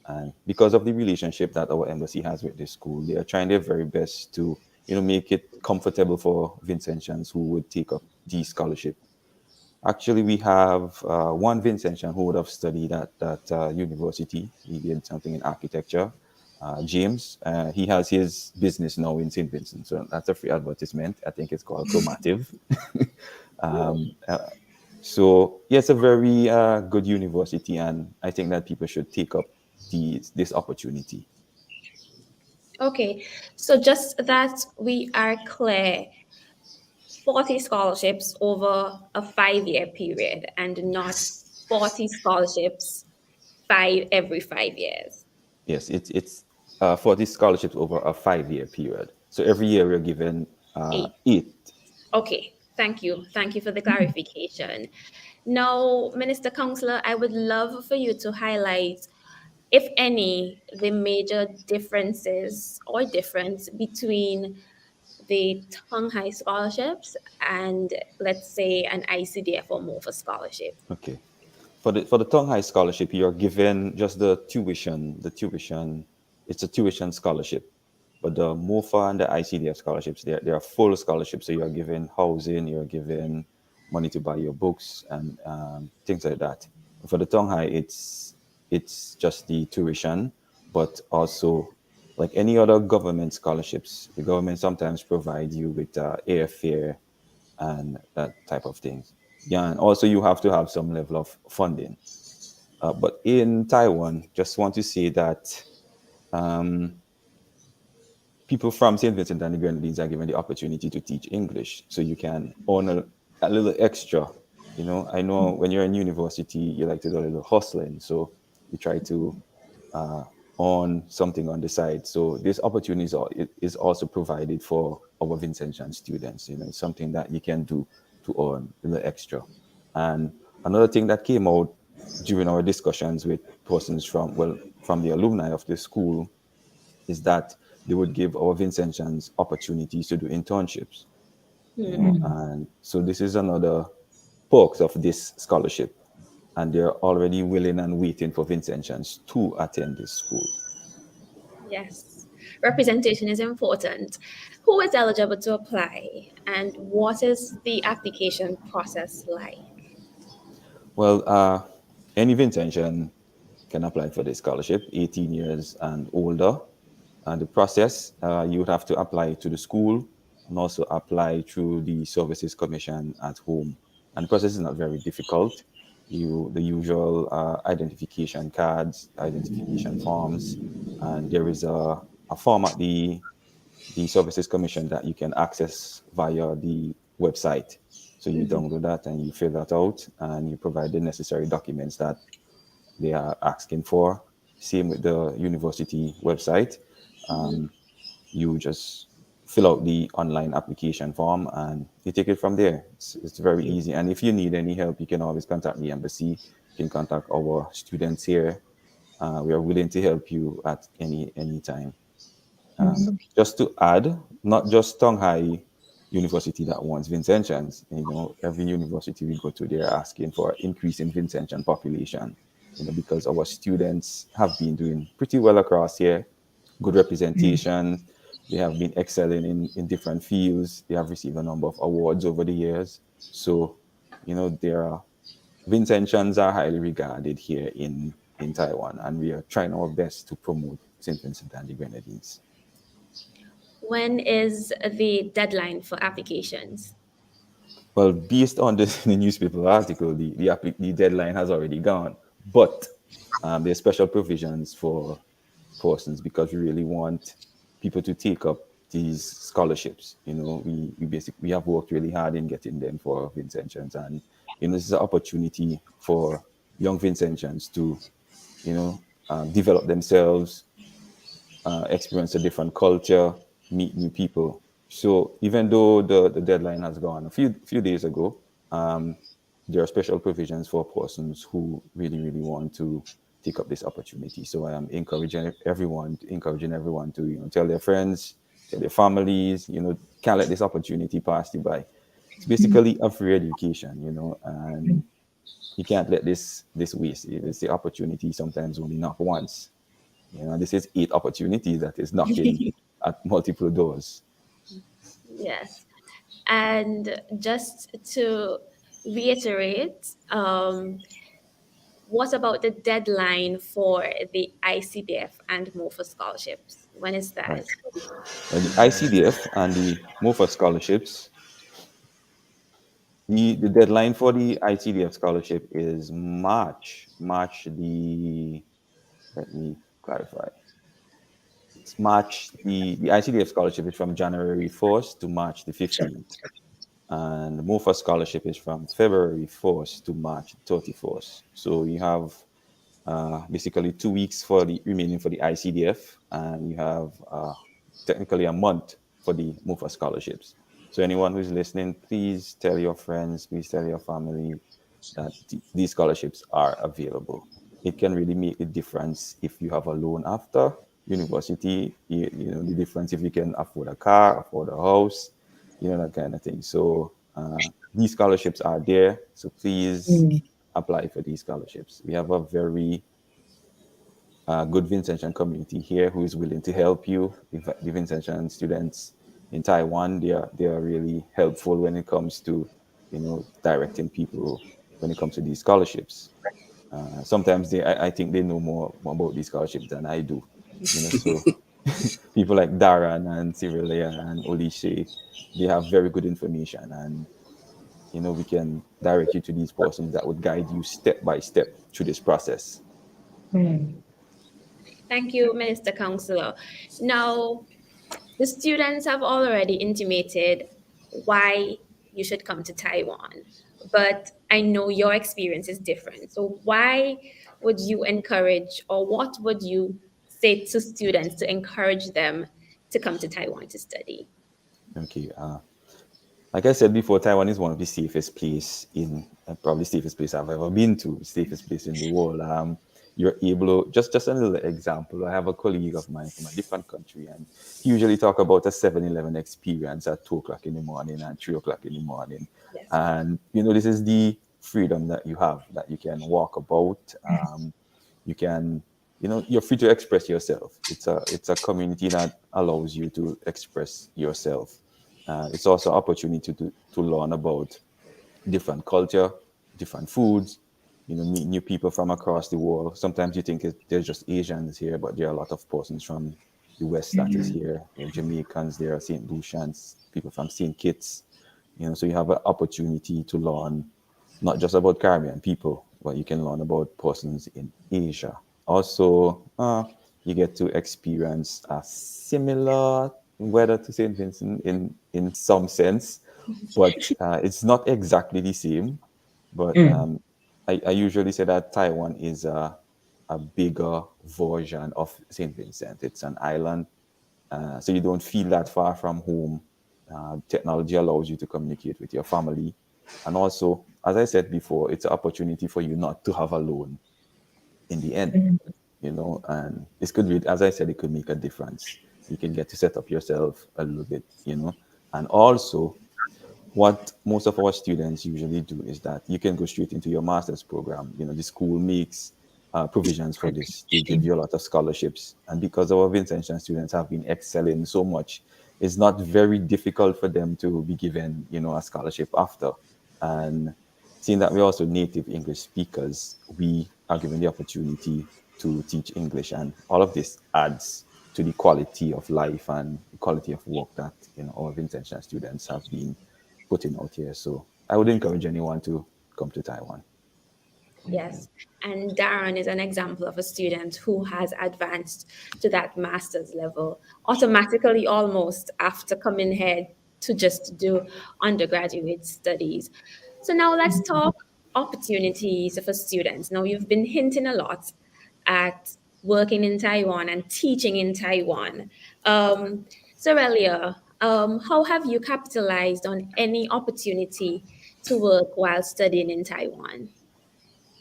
And because of the relationship that our embassy has with this school, they are trying their very best to, make it comfortable for Vincentians who would take up the scholarship. Actually, we have one Vincentian who would have studied at that university. He did something in architecture. James, he has his business now in St. Vincent. So that's a free advertisement. I think it's called Chromative. So, yeah, it's a very good university, and I think that people should take up this opportunity. Okay, so just that we are clear, 40 scholarships over a 5-year period and not 40 scholarships every 5 years. Yes, it's 40 scholarships over a 5-year period. So every year we're given 8. Okay, thank you. Thank you for the clarification. Now, Minister Counselor, I would love for you to highlight, if any, the major differences or difference between the Tongue High scholarships and let's say an ICDF or MOFA scholarship? Okay. For the Tongue High scholarship, you're given just the tuition. The tuition, it's a tuition scholarship. But the MOFA and the ICDF scholarships, they are full scholarships. So you're given housing, you're given money to buy your books and things like that. For the Tongue High, it's just the tuition, but also like any other government scholarships, the government sometimes provide you with airfare and that type of things. Yeah, and also you have to have some level of funding. But in Taiwan, just want to say that um, people from St. Vincent and the Grenadines are given the opportunity to teach English, so you can earn a little extra. I know when you're in university, you like to do a little hustling, so you try to uh, earn something on the side. So this opportunity is also provided for our Vincentian students. It's something that you can do to earn a little extra. And another thing that came out during our discussions with persons from the alumni of the school is that they would give our Vincentians opportunities to do internships. And so this is another perks of this scholarship. And they're already willing and waiting for Vincentians to attend this school. Yes, representation is important. Who is eligible to apply and what is the application process like? Well, any Vincentian can apply for this scholarship, 18 years and older. And the process, you would have to apply to the school and also apply through the Services Commission at home. And the process is not very difficult. The usual identification cards, identification forms, and there is a form at the Services Commission that you can access via the website. So you download that and you fill that out and you provide the necessary documents that they are asking for. Same with the university website. You just fill out the online application form and you take it from there. It's very easy. And if you need any help, you can always contact the embassy. You can contact our students here. We are willing to help you at any time. Just to add, not just Tonghai University that wants Vincentians. Every university we go to, they're asking for increase in Vincentian population. Because our students have been doing pretty well across here, good representation. They have been excelling in different fields. They have received a number of awards over the years. So, their Vincentians are highly regarded here in Taiwan, and we are trying our best to promote St. Vincent and the Grenadines. When is the deadline for applications? Well, based on the newspaper article, the deadline has already gone, but there's special provisions for persons because we really want people to take up these scholarships. We have worked really hard in getting them for Vincentians, and this is an opportunity for young Vincentians to develop themselves, experience a different culture, meet new people. So even though the deadline has gone a few days ago, there are special provisions for persons who really, really want to take up this opportunity. So I am encouraging everyone to tell their friends, tell their families, can't let this opportunity pass you by. It's basically a free education, and you can't let this waste. It's the opportunity sometimes only knock once. This is 8 opportunities that is knocking at multiple doors. Yes. And just to reiterate, what about the deadline for the ICDF and MOFA scholarships? When is that? Right. The ICDF and the MOFA scholarships, the deadline for the ICDF scholarship is March. Let me clarify. It's March, the ICDF scholarship is from January 1st to March the 15th. And the MOFA scholarship is from February 1st to March 31st. So you have basically 2 weeks remaining for the ICDF, and you have technically a month for the MOFA scholarships. So anyone who's listening, please tell your friends, please tell your family that these scholarships are available. It can really make a difference if you have a loan after, university, the difference if you can afford a car, afford a house, that kind of thing. So these scholarships are there. So please apply for these scholarships. We have a very good Vincentian community here who is willing to help you. The Vincentian students in Taiwan, they are really helpful when it comes to, directing people when it comes to these scholarships. Sometimes I think they know more about these scholarships than I do. So people like Darren and Cyrilia and Olishe, they have very good information, and we can direct you to these persons that would guide you step by step through this process. Thank you, Minister Counselor. Now, the students have already intimated why you should come to Taiwan, but I know your experience is different. So, why would you encourage, or what would you say to students to encourage them to come to Taiwan to study? Okay. Like I said before, Taiwan is one of the safest place probably safest place I've ever been to, safest place in the world. You're able to, just a little example. I have a colleague of mine from a different country, and he usually talk about a 7-Eleven experience at 2 o'clock in the morning and 3 o'clock in the morning. Yes. And, this is the freedom that you have, that you can walk about. You can, you're free to express yourself. It's a community that allows you to express yourself. It's also an opportunity to learn about different culture, different foods, meet new people from across the world. Sometimes you think there's just Asians here, but there are a lot of persons from the West that is here. There are Jamaicans, there are St. Lucians, people from St. Kitts. So you have an opportunity to learn not just about Caribbean people, but you can learn about persons in Asia. Also, you get to experience a similar weather to St. Vincent in some sense, but it's not exactly the same. But I usually say that Taiwan is a bigger version of St. Vincent. It's an island, so you don't feel that far from home. Technology allows you to communicate with your family. And also, as I said before, it's an opportunity for you not to have a loan in the end, and this could be, as I said, it could make a difference. You can get to set up yourself a little bit, and also what most of our students usually do is that you can go straight into your master's program. The school makes provisions for this. They give you a lot of scholarships. And because our Vincentian students have been excelling so much, it's not very difficult for them to be given, a scholarship after. And seeing that we're also native English speakers, we are given the opportunity to teach English. And all of this adds to the quality of life and the quality of work that our Vincentian students have been putting out here. So I would encourage anyone to come to Taiwan. Yes. And Darren is an example of a student who has advanced to that master's level automatically, almost after coming here to just do undergraduate studies. So now let's talk opportunities for students. Now, you've been hinting a lot at working in Taiwan and teaching in Taiwan. Sorelia, how have you capitalized on any opportunity to work while studying in Taiwan?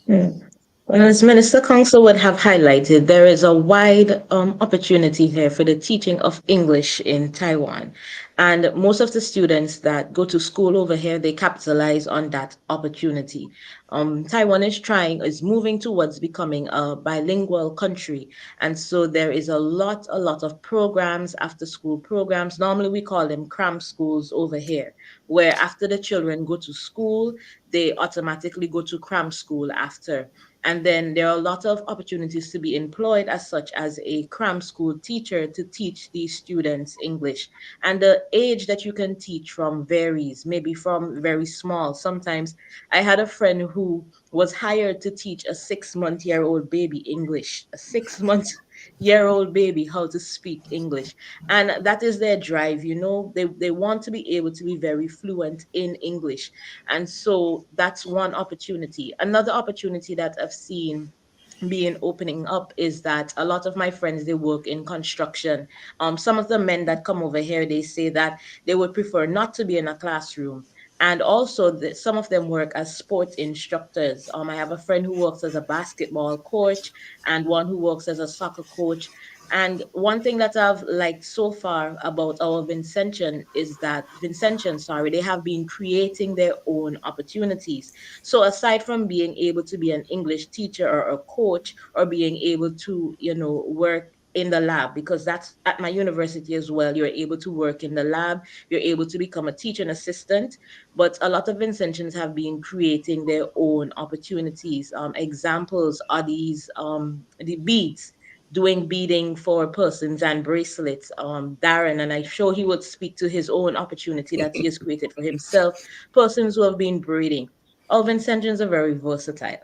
Well, as Minister Council would have highlighted, there is a wide opportunity here for the teaching of English in Taiwan. And most of the students that go to school over here, they capitalize on that opportunity. Taiwan is moving towards becoming a bilingual country. And so there is a lot of programs, after school programs. Normally we call them cram schools over here, where after the children go to school, they automatically go to cram school after. And then there are a lot of opportunities to be employed as such as a cram school teacher to teach these students English. And the age that you can teach from varies, maybe from very small. Sometimes I had a friend who was hired to teach a 6-month-year-old baby English, a 6-month-year-old baby how to speak English. And that is their drive, they want to be able to be very fluent in English. And so that's one opportunity. Another opportunity that I've seen being opening up is that a lot of my friends, they work in construction. Some of the men that come over here, they say that they would prefer not to be in a classroom. And also some of them work as sports instructors. I have a friend who works as a basketball coach and one who works as a soccer coach. And one thing that I've liked so far about our Vincentians, sorry, they have been creating their own opportunities. So aside from being able to be an English teacher or a coach, or being able to, work in the lab, because that's at my university as well. You're able to work in the lab, you're able to become a teaching assistant. But a lot of Vincentians have been creating their own opportunities. Examples are the beads, doing beading for persons and bracelets. Darren, and I'm sure he would speak to his own opportunity that he has created for himself. Persons who have been breeding. All Vincentians are very versatile.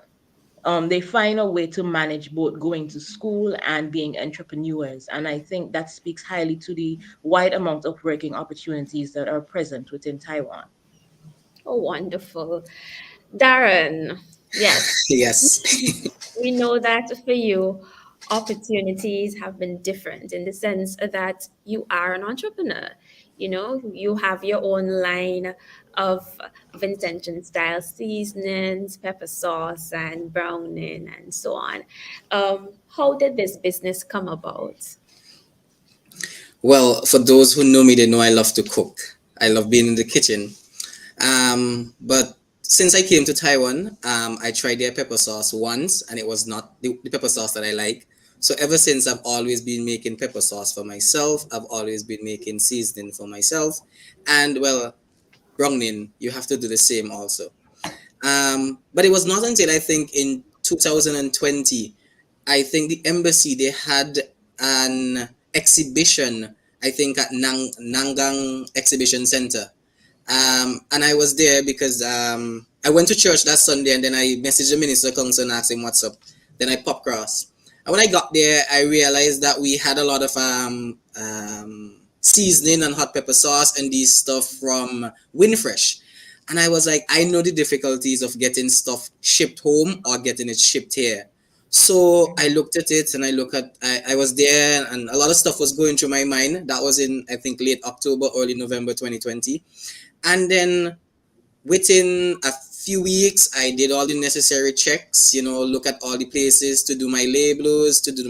They find a way to manage both going to school and being entrepreneurs. And I think that speaks highly to the wide amount of working opportunities that are present within Taiwan. Oh, wonderful. Darren, yes, Yes. we know that for you, opportunities have been different in the sense that you are an entrepreneur. You know, you have your own line of Vincentian style seasonings, pepper sauce, and browning, and so on. How did this business come about? Well, for those who know me, they know I love to cook. I love being in the kitchen. But since I came to Taiwan, I tried their pepper sauce once, and it was not the pepper sauce that I like. So ever since, I've always been making pepper sauce for myself. I've always been making seasoning for myself, and well, browning, you have to do the same also. But it was not until I think in 2020, I think the embassy, they had an exhibition, I think at Nangang Exhibition Center. And I was there because I went to church that Sunday, and then I messaged the minister council and asked him what's up. Then I popped across. And when I got there, I realized that we had a lot of seasoning and hot pepper sauce and these stuff from Winfresh. And I was like, I know the difficulties of getting stuff shipped home or getting it shipped here. So I looked at it, and I was there, and a lot of stuff was going through my mind. That was in, I think, late October, early November 2020. And then within a few weeks, I did all the necessary checks, look at all the places to do my labels, to do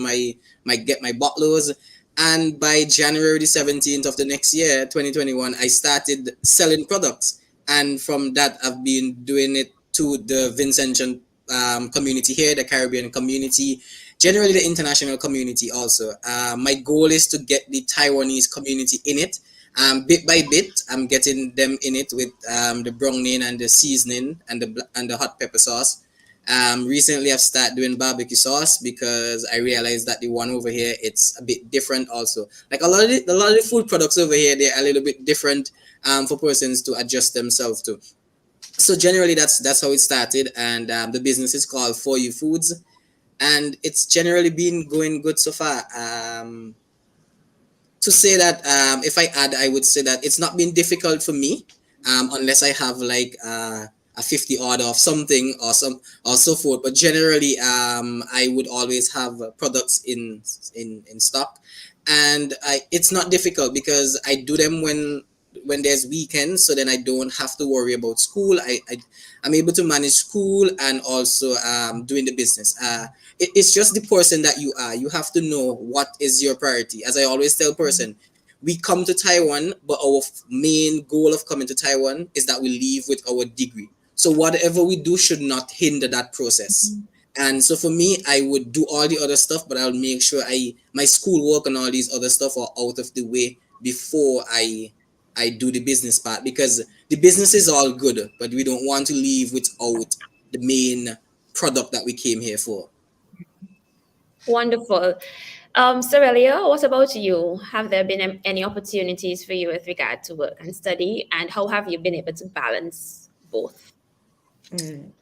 get my bottlers. And by January the 17th of the next year, 2021, I started selling products. And from that, I've been doing it to the Vincentian community here, the Caribbean community, generally the international community also. My goal is to get the Taiwanese community in it. Bit by bit, I'm getting them in it with the browning and the seasoning and the hot pepper sauce. Recently, I've started doing barbecue sauce because I realized that the one over here, it's a bit different also. Like a lot of the food products over here, they're a little bit different for persons to adjust themselves to. So generally, that's how it started, and the business is called For You Foods, and it's generally been going good so far. To say that if I add, I would say that it's not been difficult for me, unless I have like a 50 order of something or so forth. But generally, I would always have products in stock, and it's not difficult because I do them when there's weekends, so then I don't have to worry about school. I'm able to manage school and also doing the business. It's just the person that you are. You have to know what is your priority. As I always tell person, we come to Taiwan, but our main goal of coming to Taiwan is that we leave with our degree. So whatever we do should not hinder that process. And so for me, I would do all the other stuff, but I'll make sure my schoolwork and all these other stuff are out of the way before I do the business part, because the business is all good, but we don't want to leave without the main product that we came here for. Wonderful. Cerelia, what about you? Have there been any opportunities for you with regard to work and study, and how have you been able to balance both?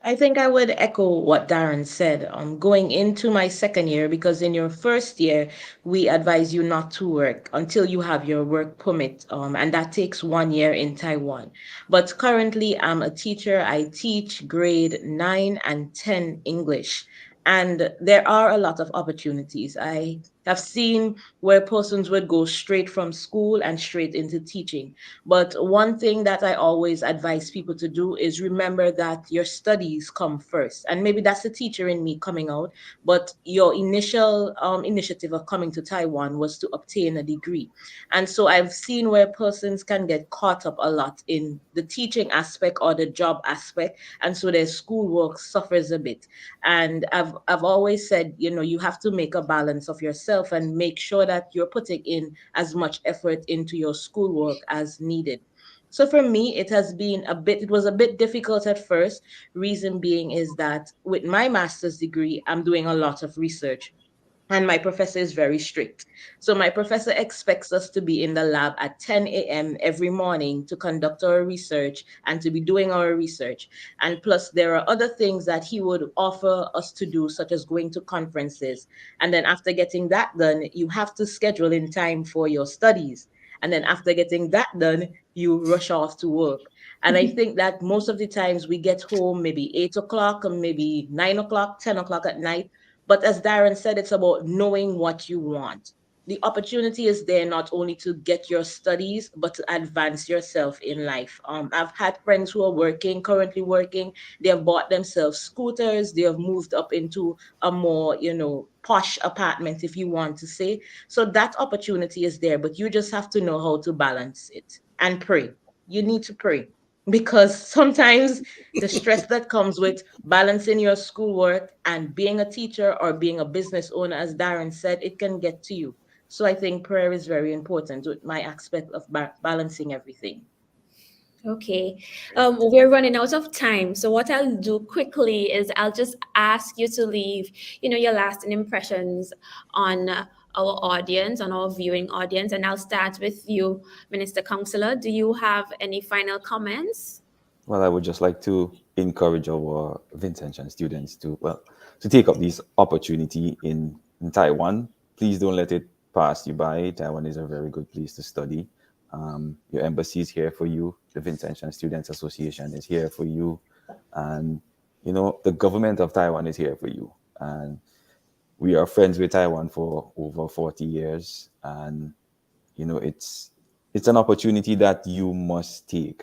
I think I would echo what Darren said. Going into my second year, because in your first year, we advise you not to work until you have your work permit, and that takes 1 year in Taiwan. But currently, I'm a teacher. I teach grade 9 and 10 English, and there are a lot of opportunities. I I've seen where persons would go straight from school and straight into teaching. But one thing that I always advise people to do is remember that your studies come first. And maybe that's the teacher in me coming out, but your initial initiative of coming to Taiwan was to obtain a degree. And so I've seen where persons can get caught up a lot in the teaching aspect or the job aspect. And so their schoolwork suffers a bit. And I've always said, you have to make a balance of yourself and make sure that you're putting in as much effort into your schoolwork as needed. So for me, it was a bit difficult at first. Reason being is that with my master's degree, I'm doing a lot of research and my professor is very strict. So my professor expects us to be in the lab at 10 a.m. every morning to conduct our research and to be doing our research. And plus, there are other things that he would offer us to do, such as going to conferences. And then after getting that done, you have to schedule in time for your studies. And then after getting that done, you rush off to work. And I think that most of the times we get home maybe 8 o'clock or maybe 9 o'clock, 10 o'clock at night, but as Darren said, it's about knowing what you want. The opportunity is there not only to get your studies, but to advance yourself in life. I've had friends who are currently working. They have bought themselves scooters. They have moved up into a more, posh apartment, if you want to say. So that opportunity is there, but you just have to know how to balance it and pray. You need to pray because sometimes the stress that comes with balancing your schoolwork and being a teacher or being a business owner, as Darren said, it can get to you. So I think prayer is very important with my aspect of balancing everything. Okay, we're running out of time. So what I'll do quickly is I'll just ask you to leave, your lasting impressions on our audience, on our viewing audience, and I'll start with you, Minister Counselor. Do you have any final comments? Well, I would just like to encourage our Vincentian students to take up this opportunity in Taiwan. Please don't let it pass you by. Taiwan is a very good place to study. Your embassy is here for you. The Vincentian Students Association is here for you. And, the government of Taiwan is here for you. And we are friends with Taiwan for over 40 years. And, it's an opportunity that you must take.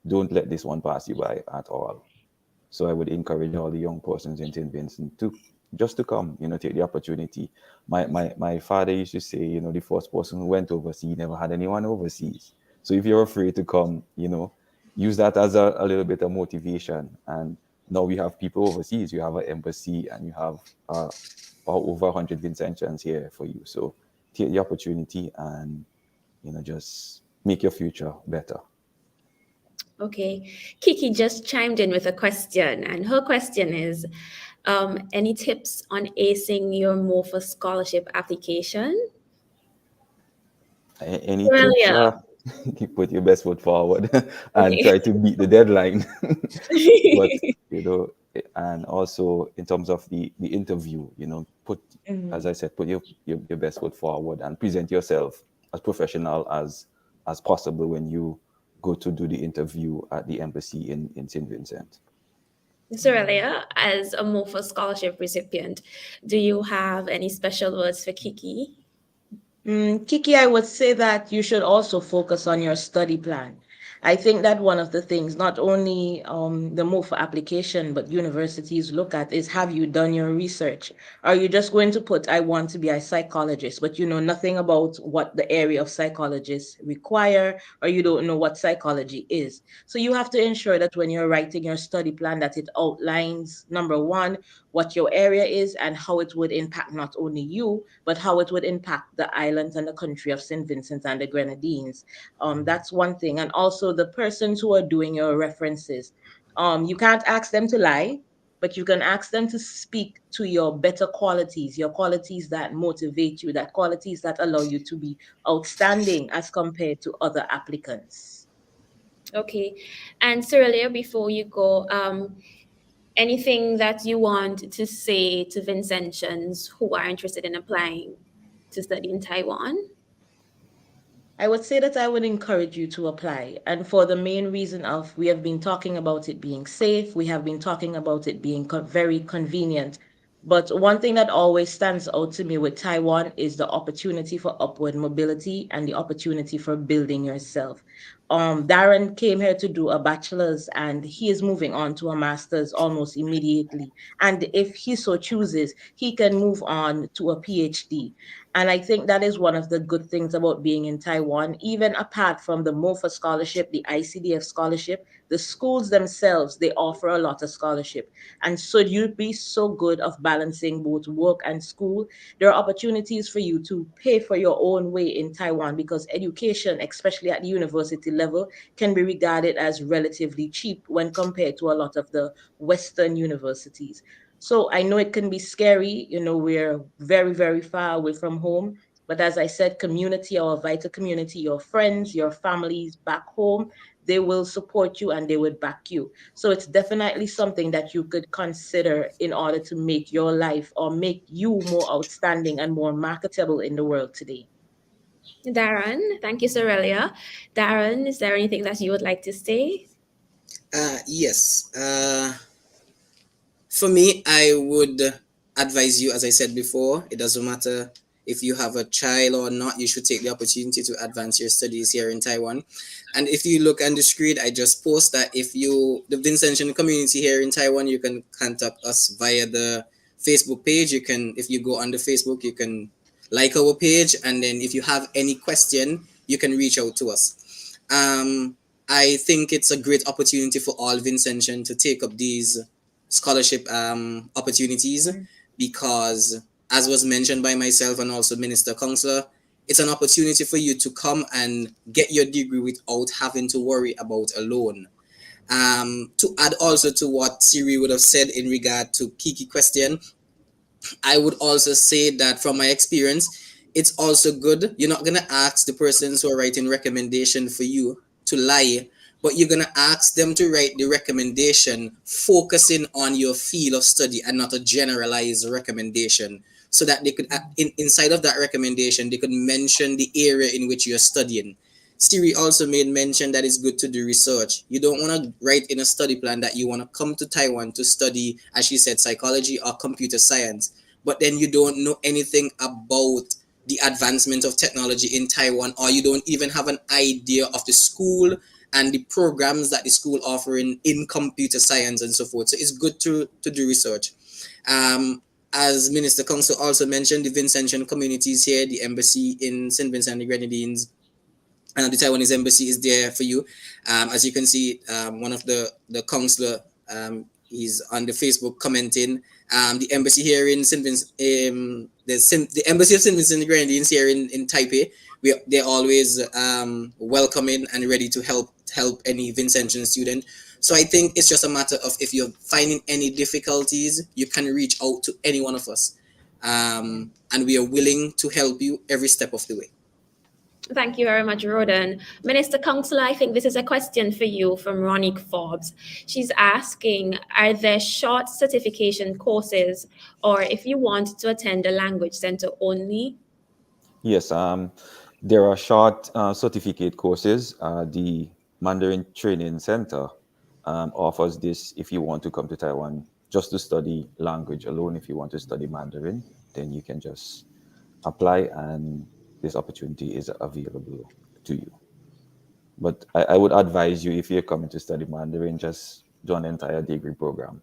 Don't let this one pass you by at all. So I would encourage all the young persons in St. Vincent to come, take the opportunity. My father used to say, the first person who went overseas never had anyone overseas. So if you're afraid to come, use that as a little bit of motivation. And now we have people overseas. You have an embassy and you have over 100 Vincentians here for you. So take the opportunity and just make your future better. Okay, Kiki just chimed in with a question, and her question is, any tips on acing your MOFA scholarship application? Any tips? You put your best foot forward and try to beat the deadline. But and also in terms of the interview, as I said, put your best foot forward and present yourself as professional as possible when you go to do the interview at the embassy in St. Vincent. Aurelia, as a MOFA scholarship recipient, do you have any special words for Kiki? Kiki, I would say that you should also focus on your study plan. I think that one of the things, not only the MOFA application, but universities look at is, have you done your research? Are you just going to put, I want to be a psychologist, but you know nothing about what the area of psychologists require, or you don't know what psychology is? So you have to ensure that when you're writing your study plan, that it outlines, number one, what your area is and how it would impact not only you, but how it would impact the islands and the country of St. Vincent and the Grenadines. That's one thing. And also the persons who are doing your references. You can't ask them to lie, but you can ask them to speak to your better qualities, your qualities that motivate you, that qualities that allow you to be outstanding as compared to other applicants. Okay. And Aurelia, before you go, anything that you want to say to Vincentians who are interested in applying to study in Taiwan? I would say that I would encourage you to apply. And for the main reason of we have been talking about it being safe, we have been talking about it being very convenient. But one thing that always stands out to me with Taiwan is the opportunity for upward mobility and the opportunity for building yourself. Darren came here to do a bachelor's and he is moving on to a master's almost immediately. And if he so chooses, he can move on to a PhD. And I think that is one of the good things about being in Taiwan, even apart from the MOFA scholarship, the ICDF scholarship, the schools themselves, they offer a lot of scholarship. And so you'd be so good of balancing both work and school. There are opportunities for you to pay for your own way in Taiwan because education, especially at the university level, can be regarded as relatively cheap when compared to a lot of the Western universities. So I know it can be scary. We're very, very far away from home. But as I said, community, our vital community, your friends, your families back home, they will support you and they would back you. So it's definitely something that you could consider in order to make your life or make you more outstanding and more marketable in the world today. Darren, thank you, Sorelia. Darren, is there anything that you would like to say? Yes. For me, I would advise you, as I said before, it doesn't matter if you have a child or not, you should take the opportunity to advance your studies here in Taiwan. And if you look on the screen, I just post that the Vincentian community here in Taiwan, you can contact us via the Facebook page. You can, if you go on the Facebook, you can like our page. And then if you have any question, you can reach out to us. I think it's a great opportunity for all Vincentian to take up these scholarship opportunities because, as was mentioned by myself and also Minister Counselor, it's an opportunity for you to come and get your degree without having to worry about a loan. To add also to what Siri would have said in regard to Kiki question, I would also say that from my experience, it's also good. You're not gonna ask the persons who are writing recommendation for you to lie, but you're gonna ask them to write the recommendation focusing on your field of study and not a generalized recommendation. So that they could, inside of that recommendation, they could mention the area in which you're studying. Siri also made mention that it's good to do research. You don't want to write in a study plan that you want to come to Taiwan to study, as she said, psychology or computer science, but then you don't know anything about the advancement of technology in Taiwan, or you don't even have an idea of the school and the programs that the school offering in computer science and so forth. So it's good to do research. As Minister Council also mentioned, the Vincentian communities here, the embassy in St. Vincent and the Grenadines, and the Taiwanese embassy is there for you. As you can see, one of the counselor, he's on the Facebook commenting. The embassy here in St. Vincent, the embassy of St. Vincent and the Grenadines here in Taipei, they're always welcoming and ready to help any Vincentian student. So I think it's just a matter of, if you're finding any difficulties, you can reach out to any one of us, and we are willing to help you every step of the way. Thank you very much, Roden. Minister Counselor, I think this is a question for you from Ronique Forbes. She's asking, are there short certification courses, or if you want to attend a language center only? Yes, there are short certificate courses. The Mandarin Training Center offers this if you want to come to Taiwan just to study language alone. If you want to study Mandarin, then you can just apply, and this opportunity is available to you. But I would advise you, if you're coming to study Mandarin, just join the entire degree program,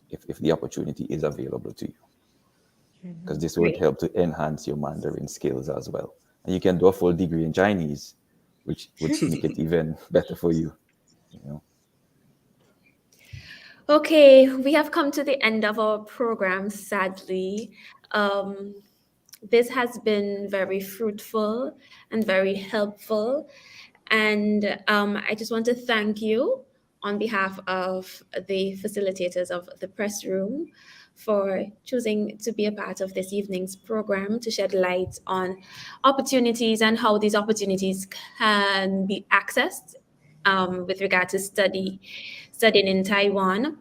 if the opportunity is available to you, because this would Great. help to enhance your Mandarin skills as well. And you can do a full degree in Chinese, which would make it even better for you. Okay, we have come to the end of our program, sadly. This has been very fruitful and very helpful. And I just want to thank you on behalf of the facilitators of the press room for choosing to be a part of this evening's program to shed light on opportunities and how these opportunities can be accessed with regard to studying in Taiwan.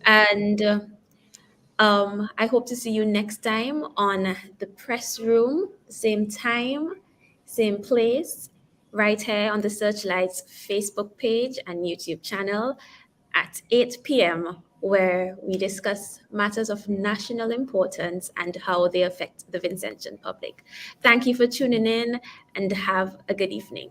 And I hope to see you next time on the press room, same time, same place, right here on the Searchlights Facebook page and YouTube channel at 8 p.m. where we discuss matters of national importance and how they affect the Vincentian public. Thank you for tuning in and have a good evening.